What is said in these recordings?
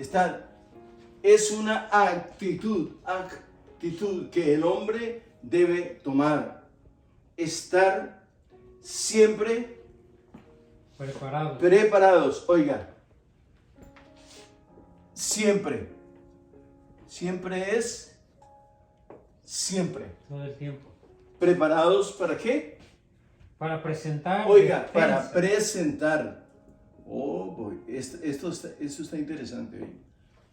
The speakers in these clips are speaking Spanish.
Estar es una actitud que el hombre debe tomar. Estar siempre preparados. Oiga, siempre es siempre. Todo el tiempo. ¿Preparados para qué? Para presentar. Oiga, para presentar. Oh, boy. Esto está interesante. ¿Eh?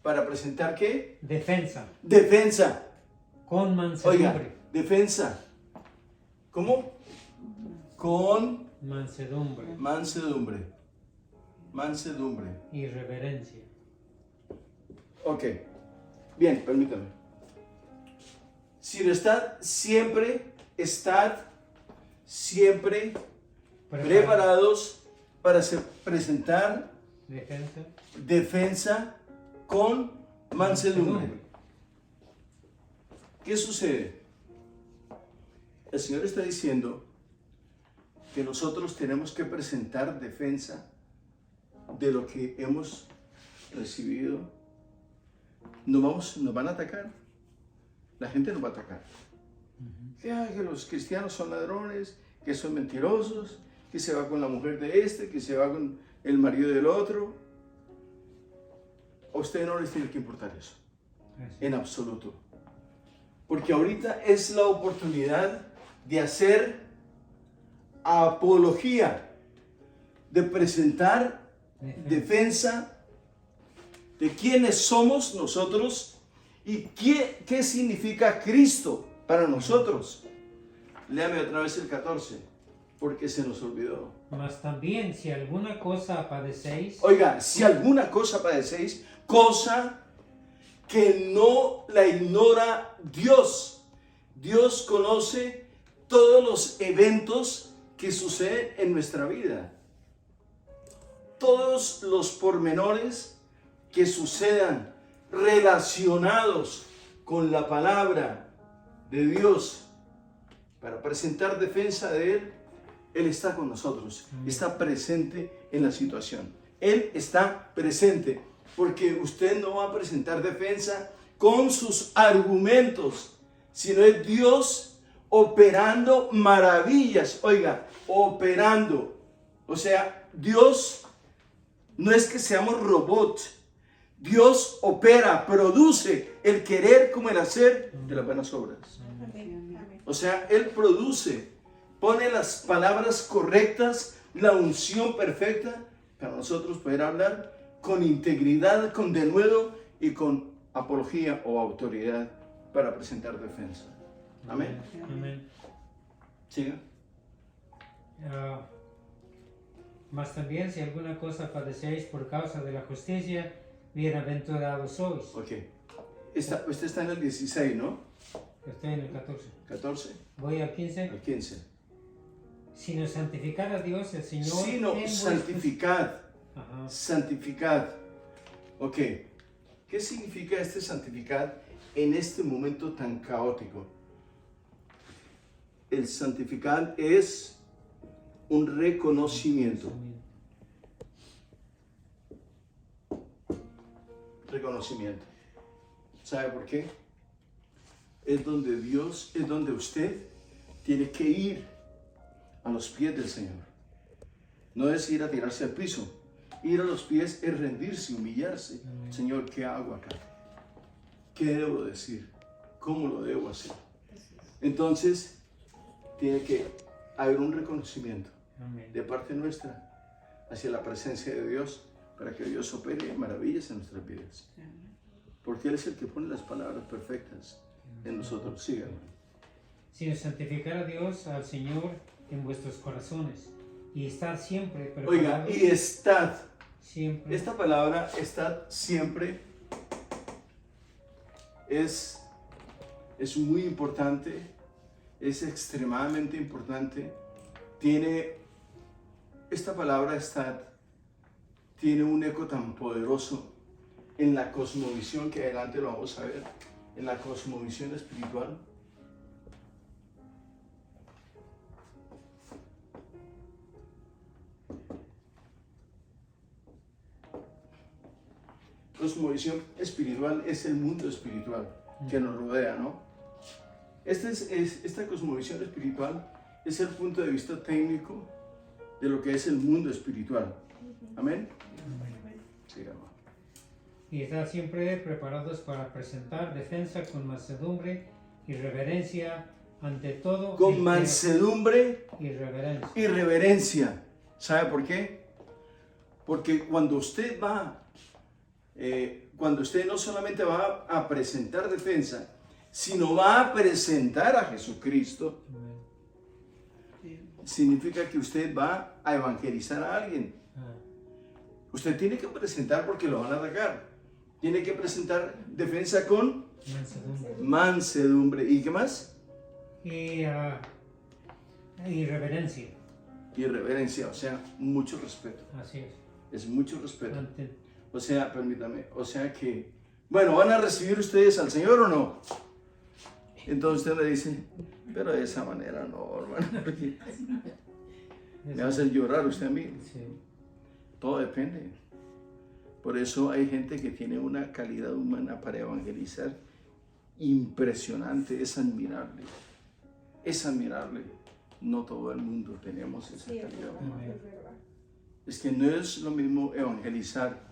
¿Para presentar qué? Defensa. Defensa. Con mansedumbre. Oiga, defensa. ¿Cómo? Con mansedumbre. Mansedumbre. Y reverencia. Ok. Bien, permítame. Si no estad siempre preparados para presentar defensa con mansedumbre. ¿Qué sucede? El Señor está diciendo que nosotros tenemos que presentar defensa de lo que hemos recibido. Nos van a atacar. La gente nos va a atacar. Que los cristianos son ladrones, que son mentirosos, que se va con la mujer de este, que se va con el marido del otro. A usted no les tiene que importar eso, en absoluto. Porque ahorita es la oportunidad de hacer apología, de presentar defensa de quiénes somos nosotros y qué significa Cristo para nosotros. Léame otra vez el 14, porque se nos olvidó. Mas también si alguna cosa padecéis. Oiga, si alguna cosa padecéis, cosa que no la ignora Dios. Dios conoce todos los eventos que suceden en nuestra vida. Todos los pormenores que sucedan relacionados con la palabra de Dios para presentar defensa de Él. Él está con nosotros, está presente en la situación. Él está presente porque usted no va a presentar defensa con sus argumentos, sino es Dios operando maravillas. Oiga, operando. O sea, Dios no es que seamos robots. Dios opera, produce el querer como el hacer de las buenas obras. O sea, Él produce, pone las palabras correctas, la unción perfecta para nosotros poder hablar con integridad, con denuedo y con apología o autoridad para presentar defensa. Amén. Amén. Siga. Mas también si alguna cosa padecéis por causa de la justicia, bienaventurados sois. Ok. Usted está en el 16, ¿no? Estoy en el 14. 14. Voy al 15. Al 15. Sino santificad a Dios el Señor. Sino santificad. Ajá. Santificad. Ok. ¿Qué significa este santificar en este momento tan caótico? El santificar es un reconocimiento. Reconocimiento. ¿Sabe por qué? Es donde usted tiene que ir a los pies del Señor. No es ir a tirarse al piso. Ir a los pies es rendirse, humillarse. Señor, ¿qué hago acá? ¿Qué debo decir? ¿Cómo lo debo hacer? Entonces, tiene que haber un reconocimiento de parte nuestra hacia la presencia de Dios para que Dios opere maravillas en nuestras vidas. Porque Él es el que pone las palabras perfectas en nosotros. Síganme. Sino santificar a Dios, al Señor, en vuestros corazones y estar siempre preparados. Oiga, y estad. Siempre. Esta palabra, estad siempre, es muy importante, es extremadamente importante. Esta palabra estad tiene un eco tan poderoso en la cosmovisión que adelante lo vamos a ver, en la cosmovisión espiritual. cosmovisión espiritual es el mundo espiritual que nos rodea, ¿no? Esta cosmovisión espiritual es el punto de vista técnico de lo que es el mundo espiritual. ¿Amén? Sí, hermano. Y estar siempre preparados para presentar defensa con mansedumbre y reverencia ante todo. Con mansedumbre y reverencia. y reverencia. ¿Sabe por qué? Porque cuando usted no solamente va a presentar defensa, sino va a presentar a Jesucristo, significa que usted va a evangelizar a alguien. Usted tiene que presentar porque lo van a atacar. Tiene que presentar defensa con mansedumbre. ¿Y qué más? Y reverencia. Y reverencia, o sea, mucho respeto. Así es. Es mucho respeto. Ante- O sea, permítame, o sea que, bueno, ¿van a recibir ustedes al Señor o no? Entonces usted le dice, pero de esa manera no, hermano, porque me va a hacer llorar usted a mí. Sí. Todo depende. Por eso hay gente que tiene una calidad humana para evangelizar impresionante, es admirable. Es admirable. No todo el mundo tenemos esa calidad humana. Es verdad. Es que no es lo mismo evangelizar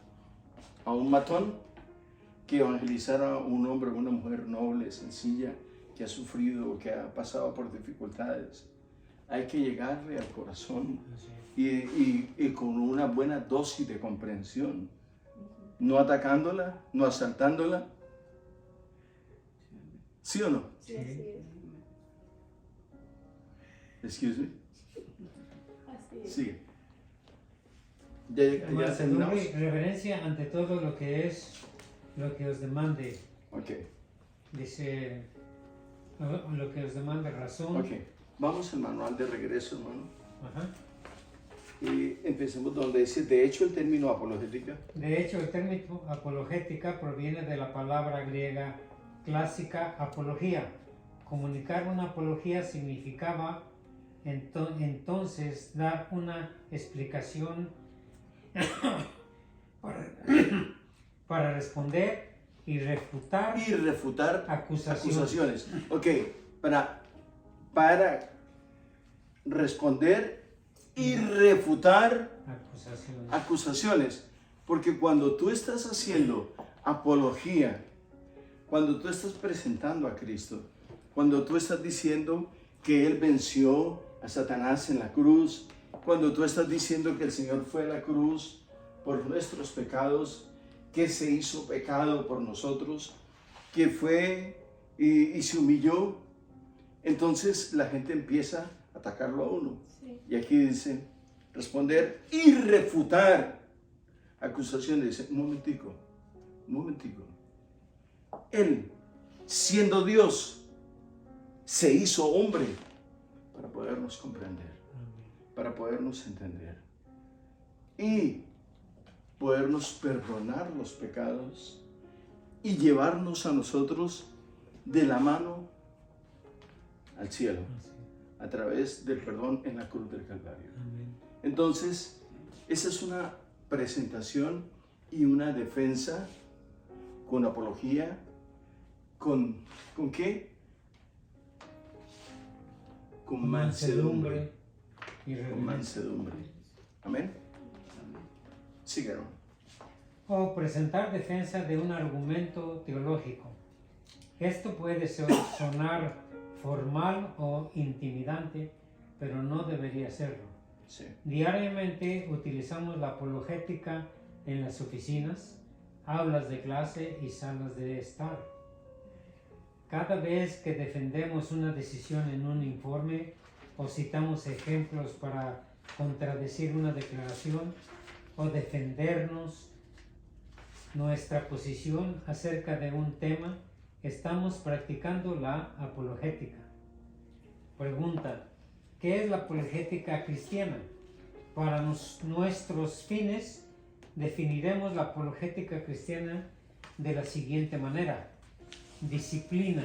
a un matón que evangelizar a un hombre o una mujer noble, sencilla, que ha sufrido, que ha pasado por dificultades. Hay que llegarle al corazón y con una buena dosis de comprensión. No atacándola, no asaltándola. ¿Sí o no? Sí, así es. Excuse me. Así es. Sigue. Ya Mansedumbre terminamos. y reverencia ante todo lo que os demande. Ok, Dice, lo que os demande razón. ok. Vamos al manual de regreso, hermano. Ajá. Y empecemos donde dice, de hecho, el término apologética. De hecho, el término apologética proviene de la palabra griega clásica apología. Comunicar una apología significaba entonces dar una explicación para responder y refutar Y refutar acusaciones. acusaciones. Ok, para responder y refutar acusaciones. Porque cuando tú estás haciendo apología, cuando tú estás presentando a Cristo, cuando tú estás diciendo que Él venció a Satanás en la cruz, cuando tú estás diciendo que el Señor fue a la cruz por nuestros pecados, que se hizo pecado por nosotros, que fue y se humilló, entonces la gente empieza a atacarlo a uno. Sí. Y aquí dice, responder y refutar acusaciones. Dice, un momentico. Él, siendo Dios, se hizo hombre para podernos comprender, para podernos entender y podernos perdonar los pecados y llevarnos a nosotros de la mano al cielo a través del perdón en la cruz del Calvario. Entonces, esa es una presentación y una defensa con apología, ¿con qué? Con mansedumbre. Y Con reverencia. mansedumbre. Amén. Sigue, hermano. O presentar defensa de un argumento teológico. Esto puede sonar formal o intimidante, pero no debería serlo. Sí. Diariamente utilizamos la apologética en las oficinas, aulas de clase y salas de estar. Cada vez que defendemos una decisión en un informe o citamos ejemplos para contradecir una declaración o defendernos nuestra posición acerca de un tema, estamos practicando la apologética. Pregunta: ¿qué es la apologética cristiana? Para nuestros fines, definiremos la apologética cristiana de la siguiente manera. Disciplina.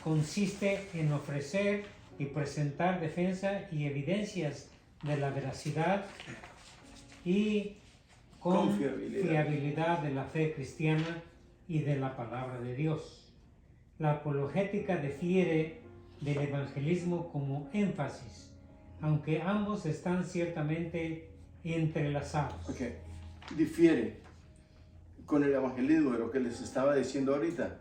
Consiste en ofrecer y presentar defensa y evidencias de la veracidad y con fiabilidad. fiabilidad de la fe cristiana y de la palabra de Dios. La apologética difiere del evangelismo como énfasis, aunque ambos están ciertamente entrelazados. Ok, difiere con el evangelismo de lo que les estaba diciendo ahorita.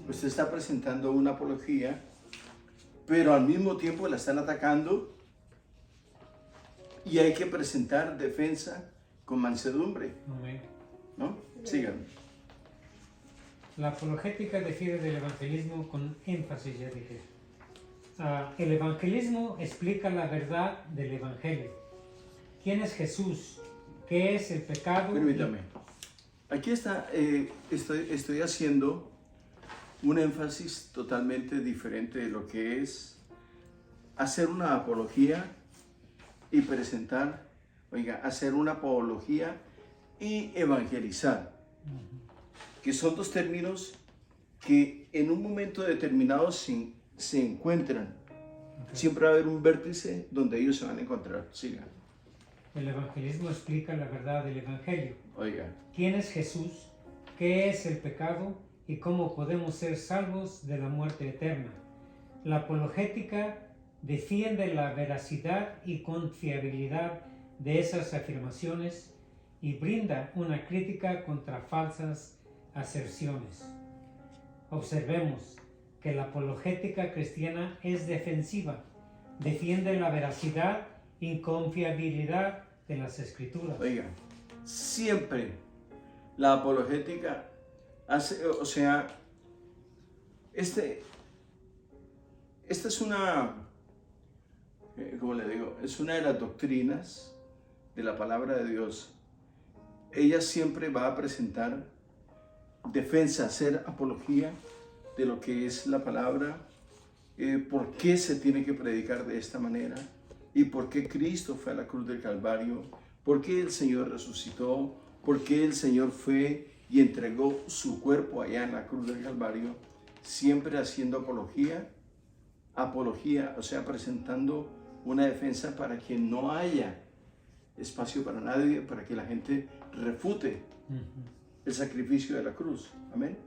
Usted está presentando una apología, pero al mismo tiempo la están atacando y hay que presentar defensa con mansedumbre, Amén. ¿no? Sigan. La apologética difiere del evangelismo con énfasis, ya dije. El evangelismo explica la verdad del evangelio. ¿Quién es Jesús? ¿Qué es el pecado? Permítame. Aquí está, estoy haciendo un énfasis totalmente diferente de lo que es hacer una apología y presentar, hacer una apología y evangelizar, que son dos términos que en un momento determinado se encuentran. Okay. Siempre va a haber un vértice donde ellos se van a encontrar. Sigan. El evangelismo explica la verdad del evangelio. Oiga. ¿Quién es Jesús? ¿Qué es el pecado? ¿Y cómo podemos ser salvos de la muerte eterna? La apologética defiende la veracidad y confiabilidad de esas afirmaciones y brinda una crítica contra falsas aserciones. Observemos que la apologética cristiana es defensiva, defiende la veracidad y confiabilidad de las escrituras. Oiga, siempre la apologética hace, esta es una, ¿cómo le digo? Es una de las doctrinas de la palabra de Dios. Ella siempre va a presentar defensa, hacer apología de lo que es la palabra, por qué se tiene que predicar de esta manera y por qué Cristo fue a la cruz del Calvario, por qué el Señor resucitó, por qué el Señor fue y entregó su cuerpo allá en la cruz del Calvario, siempre haciendo apología, presentando una defensa para que no haya espacio para nadie, para que la gente refute el sacrificio de la cruz. Amén.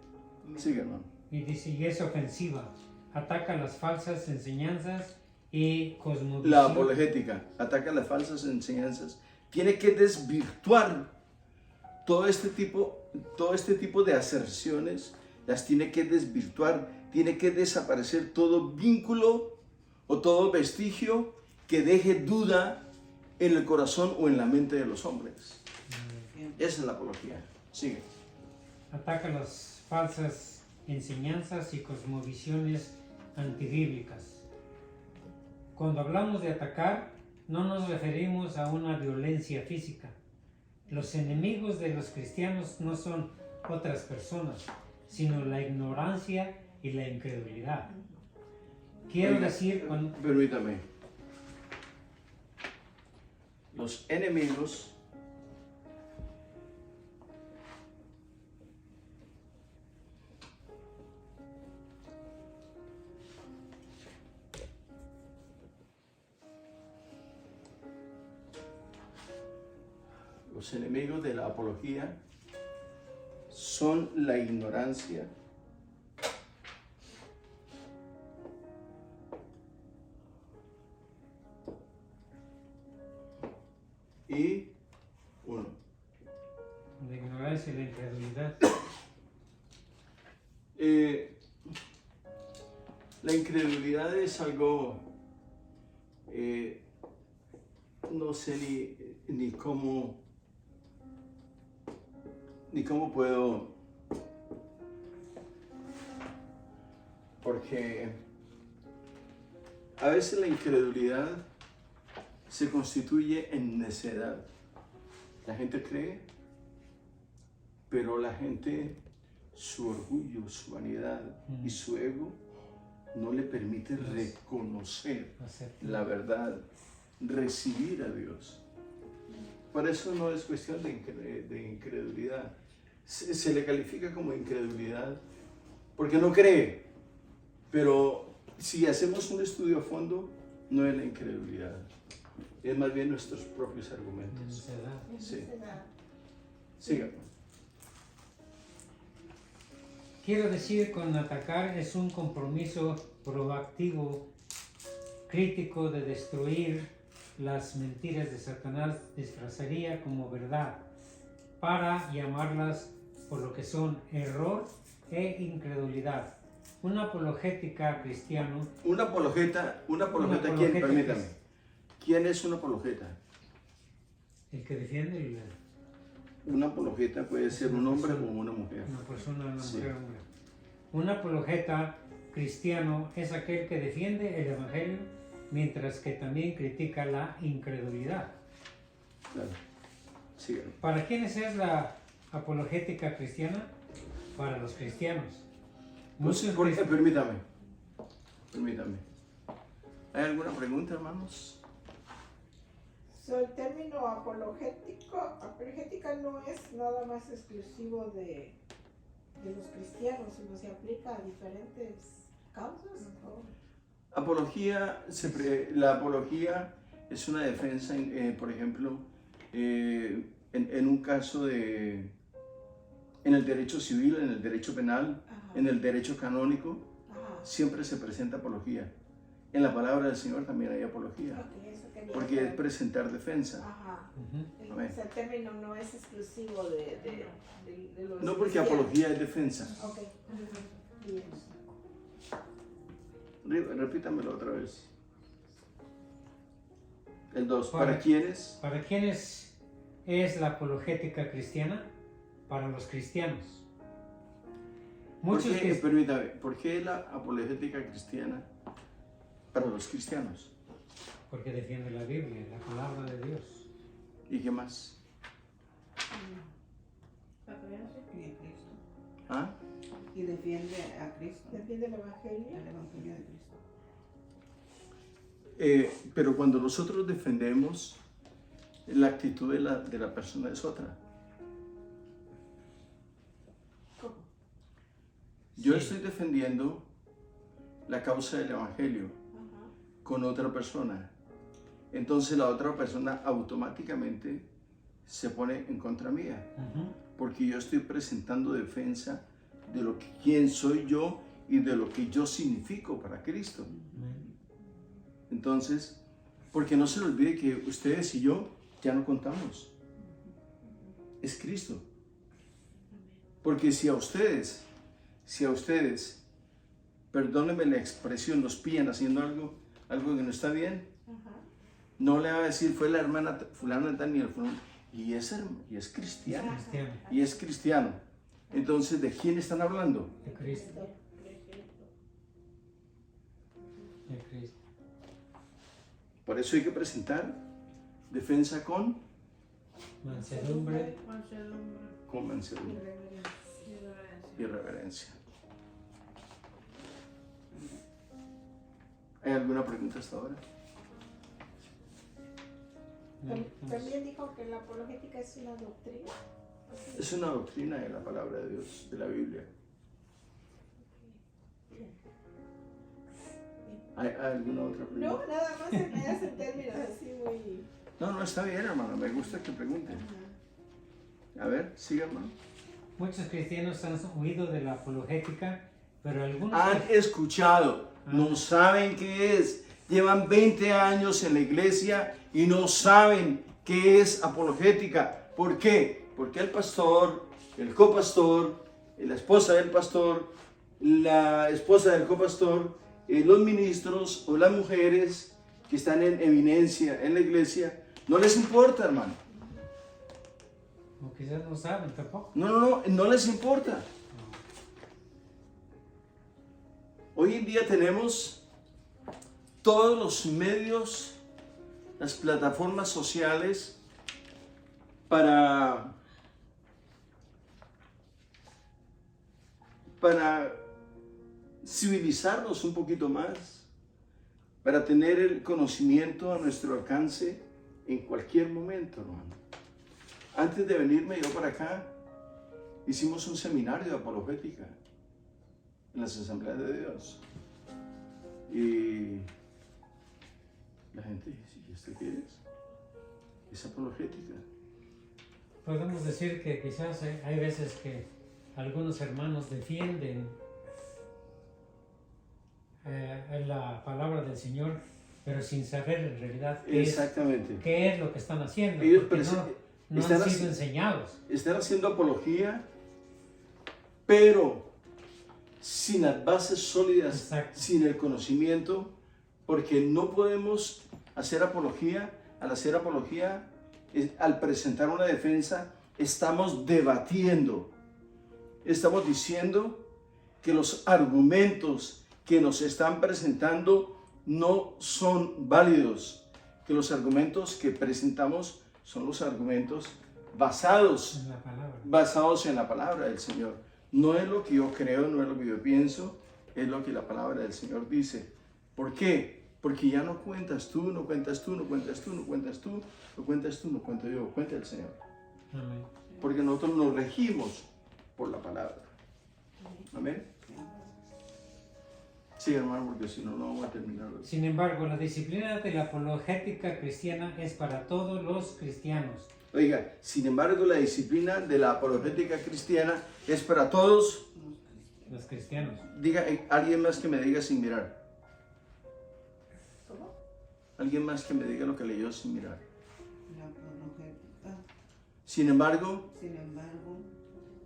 Sigue, hermano. Y dice, y es ofensiva, ataca las falsas enseñanzas y cosmovisión. La apologética ataca las falsas enseñanzas. Tiene que desvirtuar todo este tipo de aserciones, las tiene que desvirtuar, tiene que desaparecer todo vínculo o todo vestigio que deje duda en el corazón o en la mente de los hombres. Esa es la apología. Sigue. Ataca las falsas enseñanzas y cosmovisiones antibíblicas. Cuando hablamos de atacar, no nos referimos a una violencia física. Los enemigos de los cristianos no son otras personas, sino la ignorancia y la incredulidad. Quiero decir... Permítame. Los enemigos de la apología son la ignorancia, y la ignorancia y la incredulidad. La incredulidad es algo, no sé ni cómo puedo, porque a veces la incredulidad se constituye en necedad. La gente cree, pero la gente, su orgullo, su vanidad y su ego no le permite reconocer la verdad, recibir a Dios. Por eso no es cuestión de incredulidad. Se le califica como incredulidad porque no cree. Pero si hacemos un estudio a fondo, no es la incredulidad. Es más bien nuestros propios argumentos. Sí. Siga. Quiero decir, con atacar es un compromiso proactivo, crítico de destruir las mentiras de Satanás, disfrazaría como verdad, para llamarlas por lo que son error e incredulidad. Una apologética cristiano. Una apologeta, ¿quién? apologeta Permítame. es- ¿Quién es una apologeta? El que defiende Una apologeta puede ser un hombre o una mujer. una persona, una Sí. mujer, hombre. Un apologeta cristiano es aquel que defiende el evangelio, mientras que también critica la incredulidad. Claro. Síguelo. ¿Para quiénes es la apologética cristiana? Para los cristianos. Muchos crist- Permítame. ¿Hay alguna pregunta, hermanos? El término apologética no es nada más exclusivo de los cristianos, sino se aplica a diferentes causas. La apología es una defensa, por ejemplo, en un caso en el derecho civil, en el derecho penal, Ajá. en el derecho canónico, Ajá. siempre se presenta apología. En la palabra del Señor también hay apología, Ok, eso quería porque es saber. presentar defensa. Ajá. Ujú. Amén. El término no es exclusivo de los No, porque cristianos. apología es defensa. Ok. Bien. Repítamelo otra vez. El 2. Para- ¿Para quiénes? ¿Para quiénes es la apologética cristiana? Para los cristianos. Muchos que- Permítame, ¿por qué la apologética cristiana para los cristianos? porque defiende la Biblia, la palabra de Dios. ¿Y qué más? La creencia. Y de Cristo. ¿Ah? Y defiende a Cristo. ¿Entiende el evangelio? El Evangelio de Cristo. Pero cuando nosotros defendemos, la actitud de la persona es otra. ¿Cómo? Yo Sí. estoy defendiendo la causa del evangelio Ajá. con otra persona. Entonces la otra persona automáticamente se pone en contra mía, Ujú. porque yo estoy presentando defensa de quién soy yo y de lo que yo significo para Cristo. Amén. Entonces, porque no se le olvide que ustedes y yo ya no contamos. Es Cristo. Porque si a ustedes, perdónenme la expresión, los pillan haciendo algo que no está bien, Ajá. no le va a decir fue la hermana fulana tal ni el fulano, y es cristiano. Cristiano, Y es cristiano. Entonces, ¿de quién están hablando? de Cristo, de Cristo. Por eso hay que presentar defensa con Mansedumbre, Mansedumbre mansedumbre y reverencia. y reverencia. ¿Hay alguna pregunta hasta ahora? También dijo que la apologética es una doctrina. Es una doctrina de la palabra de Dios, de la Biblia. ¿Hay alguna otra pregunta? No, nada más se me hacen términos así muy... No, está bien, hermano. Me gusta que pregunten. A ver, siga, hermano. muchos cristianos han oído de la apologética, pero algunos Han escuchado, no saben qué es. Llevan 20 años en la iglesia y no saben qué es apologética. ¿Por qué? Porque el pastor, el copastor, la esposa del pastor, la esposa del copastor, los ministros o las mujeres que están en eminencia en la iglesia, no les importa, hermano. o quizás no saben tampoco. No les importa. Hoy en día tenemos todos los medios, las plataformas sociales para civilizarnos un poquito más, para tener el conocimiento a nuestro alcance en cualquier momento, hermano. Antes de venirme yo para acá, hicimos un seminario de apologética en las Asambleas de Dios. Y la gente dice, ¿y esto qué es? Es apologética. Podemos decir que quizás hay veces que algunos hermanos defienden la palabra del Señor, pero sin saber en realidad Exactamente. qué es lo que están haciendo, Ellos porque no están han sido enseñados. Están haciendo apología, pero sin las bases sólidas, Exacto. sin el conocimiento, porque no podemos hacer apología. Al hacer apología, al presentar una defensa, estamos debatiendo, estamos diciendo que los argumentos que nos están presentando no son válidos, que los argumentos que presentamos son los argumentos basados En la palabra. en la palabra del Señor. No es lo que yo creo, no es lo que yo pienso, es lo que la palabra del Señor dice. ¿Por qué? Porque ya no cuentas tú, no cuentas tú, no cuentas tú, no cuentas tú, no cuentas tú, no cuento yo, cuenta el Señor. Amén. Porque nosotros nos regimos por la palabra. Amén. Sí, hermano, porque si no, no vamos a terminar. Sin embargo, la disciplina de la apologética cristiana es para todos los cristianos. Oiga, sin embargo, la disciplina de la apologética cristiana es para todos. Los cristianos. Diga, alguien más que me diga sin mirar. ¿Cómo? Alguien más que me diga lo que leyó sin mirar. La apologética, Sin embargo,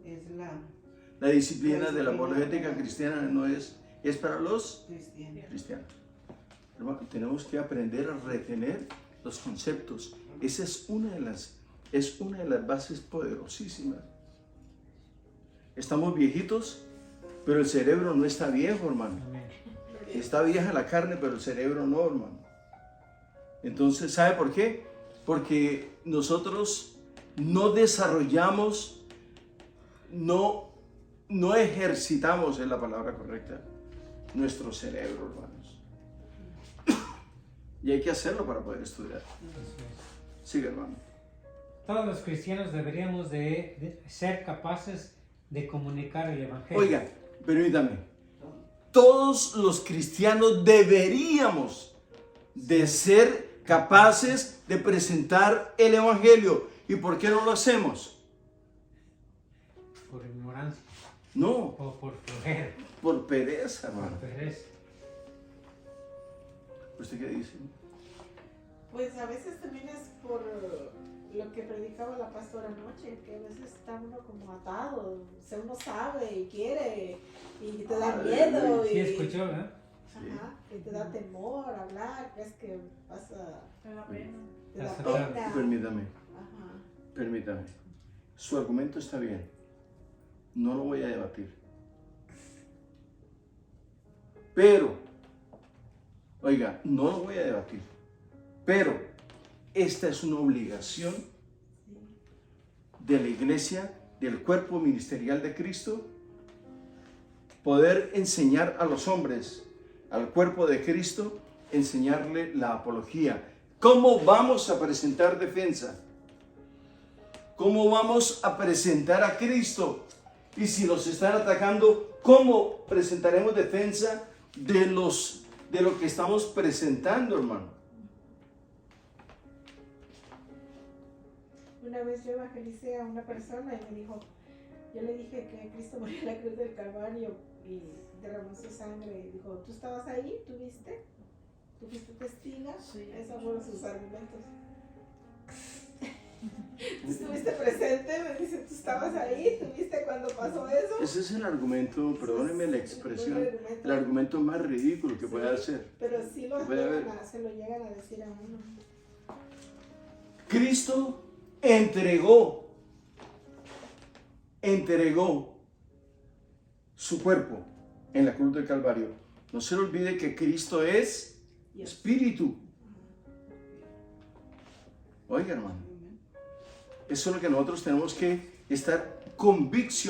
es la disciplina de la apologética cristiana no es para los cristiana. cristianos. Hermano, tenemos que aprender a retener los conceptos. Esa es una de las bases poderosísimas. Estamos viejitos, pero el cerebro no está viejo, hermano. Amén. Está vieja la carne, pero el cerebro no, hermano. Entonces, ¿sabe por qué? Porque nosotros no desarrollamos, no ejercitamos, es la palabra correcta, nuestro cerebro, hermanos. Y hay que hacerlo para poder estudiar. Así es. Sigue, hermano. Todos los cristianos deberíamos de ser capaces de comunicar el Evangelio. Oiga, permítame. Todos los cristianos deberíamos de ser capaces de presentar el Evangelio. ¿Y por qué no lo hacemos? Por ignorancia No, o por flojera, por pereza, por hermano. pereza. ¿Usted qué dice? Pues a veces también es por lo que predicaba la pastora anoche, que a veces está uno como atado, o sea, uno sabe y quiere y te da miedo Sí y, escuchó, ¿verdad? ajá, y te da temor hablar, crees que vas a, Te da pena. te da Vas a pena. Permítame, Ajá. permítame. Su argumento está bien. No lo voy a debatir. Pero, oiga, no lo voy a debatir. Pero, esta es una obligación de la iglesia, del cuerpo ministerial de Cristo, poder enseñar a los hombres, al cuerpo de Cristo, enseñarle la apología. ¿Cómo vamos a presentar defensa? ¿Cómo vamos a presentar a Cristo? Y si nos están atacando, ¿cómo presentaremos defensa de lo que estamos presentando, hermano? Una vez yo evangelicé a una persona y me dijo, yo le dije que Cristo murió en la cruz del Calvario y derramó su sangre. Y dijo, ¿tú estabas ahí? ¿Tú viste? ¿Tú fuiste testiga? Sí. Esos fueron sus argumentos. ¿Tú estuviste presente? Me dice, ¿tú estabas ahí? ¿Tú viste cuando pasó eso? Ese es el argumento, perdónenme la expresión, el argumento más ridículo que puede hacer. Pero sí Puede haber. se lo llegan a decir a uno. Cristo entregó su cuerpo en la cruz del Calvario. No se le olvide que Cristo es espíritu. Oiga, hermano, eso es lo que nosotros tenemos que estar convictos,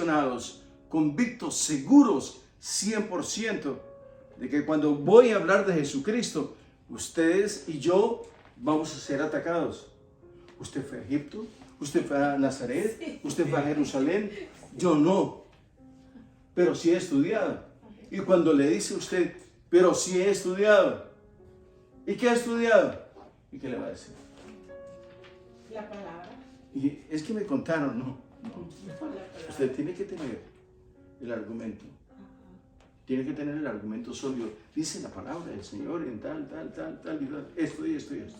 seguros 100% de que cuando voy a hablar de Jesucristo, ustedes y yo vamos a ser atacados. Usted fue a Egipto, usted fue a Nazaret, usted fue a Jerusalén, yo no, pero sí he estudiado. Y cuando le dice usted, pero sí he estudiado, ¿y qué ha estudiado? ¿Y qué le va a decir? La palabra. Y es que me contaron, no. Por la palabra. Usted tiene que tener el argumento. Tiene que tener el argumento sólido. Dice la palabra del Señor en tal y tal. Esto y esto y esto.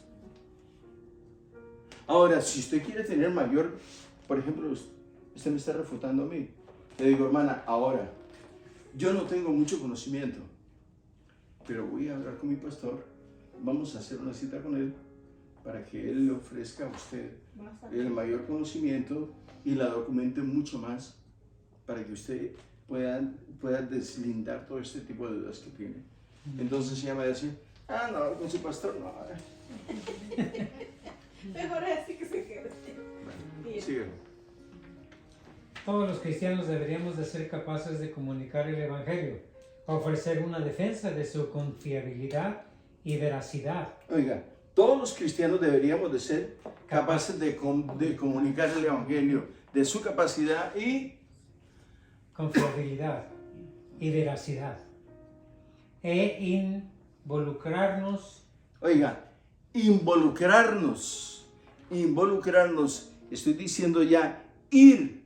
Ahora, si usted quiere tener mayor, por ejemplo, usted me está refutando a mí. Le digo, hermana, ahora, yo no tengo mucho conocimiento, pero voy a hablar con mi pastor. Vamos a hacer una cita con él para que él le ofrezca a usted el mayor conocimiento y la documente mucho más para que usted pueda deslindar todo este tipo de dudas que tiene. Entonces ella me va a decir, no, con su pastor no. Mejor así que se quede. Bueno, Bien. síguelo. Todos los cristianos deberíamos de ser capaces de comunicar el Evangelio, ofrecer una defensa de su confiabilidad y veracidad. Oiga, todos los cristianos deberíamos de ser capaces de comunicar el Evangelio, de su capacidad y Confiabilidad y veracidad. E involucrarnos, oiga, involucrarnos, estoy diciendo ya, ir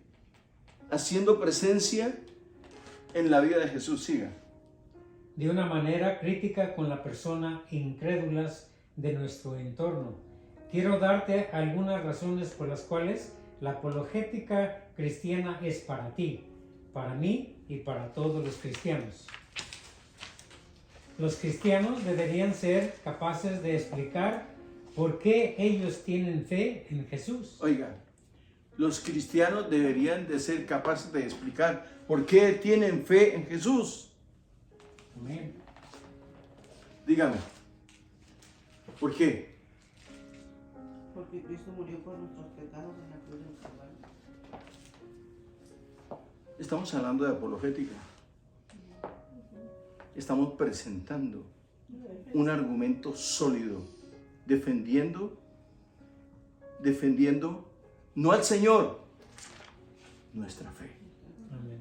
haciendo presencia en la vida de Jesús. Siga. de una manera crítica con la persona incrédulas de nuestro entorno. Quiero darte algunas razones por las cuales la apologética cristiana es para ti, para mí y para todos los cristianos. Los cristianos deberían ser capaces de explicar por qué ellos tienen fe en Jesús. Oiga, los cristianos deberían de ser capaces de explicar por qué tienen fe en Jesús. Amén. Dígame, ¿por qué? Porque Cristo murió por nuestros pecados en la cruz del Calvario. Estamos hablando de apologética. Estamos presentando un argumento sólido, defendiendo no al Señor, nuestra fe. Amén.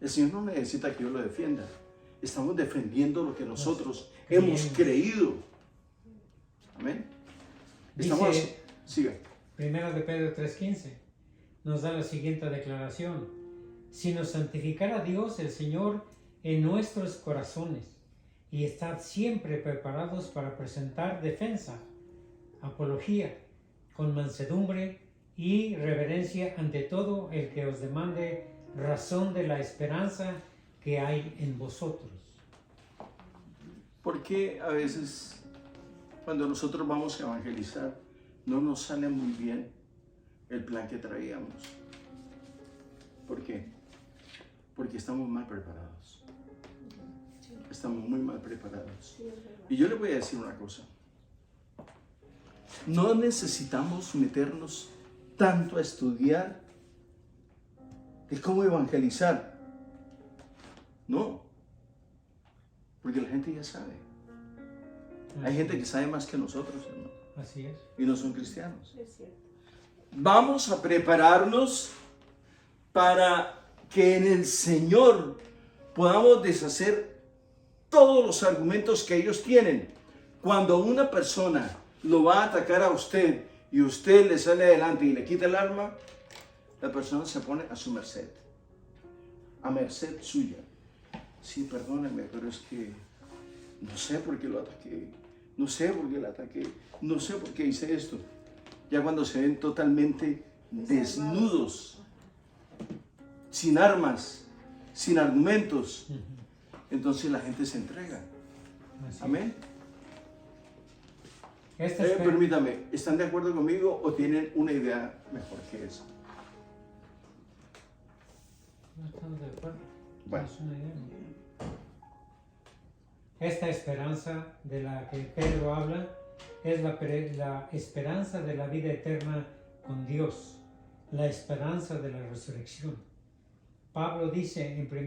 El Señor no necesita que yo lo defienda. Estamos defendiendo lo que nosotros Creemos. hemos creído. Amén. Dice, Siga. Primera de Pedro 3:15 nos da la siguiente declaración: si nos santificara Dios el Señor en nuestros corazones, y estad siempre preparados para presentar defensa, apología, con mansedumbre y reverencia ante todo el que os demande razón de la esperanza que hay en vosotros. ¿Por qué a veces cuando nosotros vamos a evangelizar no nos sale muy bien el plan que traíamos? ¿Por qué? Porque estamos mal preparados. Estamos muy mal preparados. Y yo le voy a decir una cosa. No necesitamos meternos tanto a estudiar de cómo evangelizar. No. Porque la gente ya sabe. Hay gente que sabe más que nosotros, hermano. Así es. Y no son cristianos. Es cierto. Vamos a prepararnos para que en el Señor podamos deshacer todos los argumentos que ellos tienen. Cuando una persona lo va a atacar a usted y usted le sale adelante y le quita el arma, la persona se pone a su merced, a merced suya. Sí, perdóneme, pero es que no sé por qué lo ataqué, no sé por qué lo ataqué, no sé por qué hice esto. Ya cuando se ven totalmente desnudos, sin armas, sin argumentos, entonces la gente se entrega. Así es. Amén. Esta es Permítame, ¿están de acuerdo conmigo o tienen una idea mejor que eso? No estamos de acuerdo. Bueno. Es una idea. Esta esperanza de la que Pedro habla es la esperanza de la vida eterna con Dios, la esperanza de la resurrección. Pablo dice en 1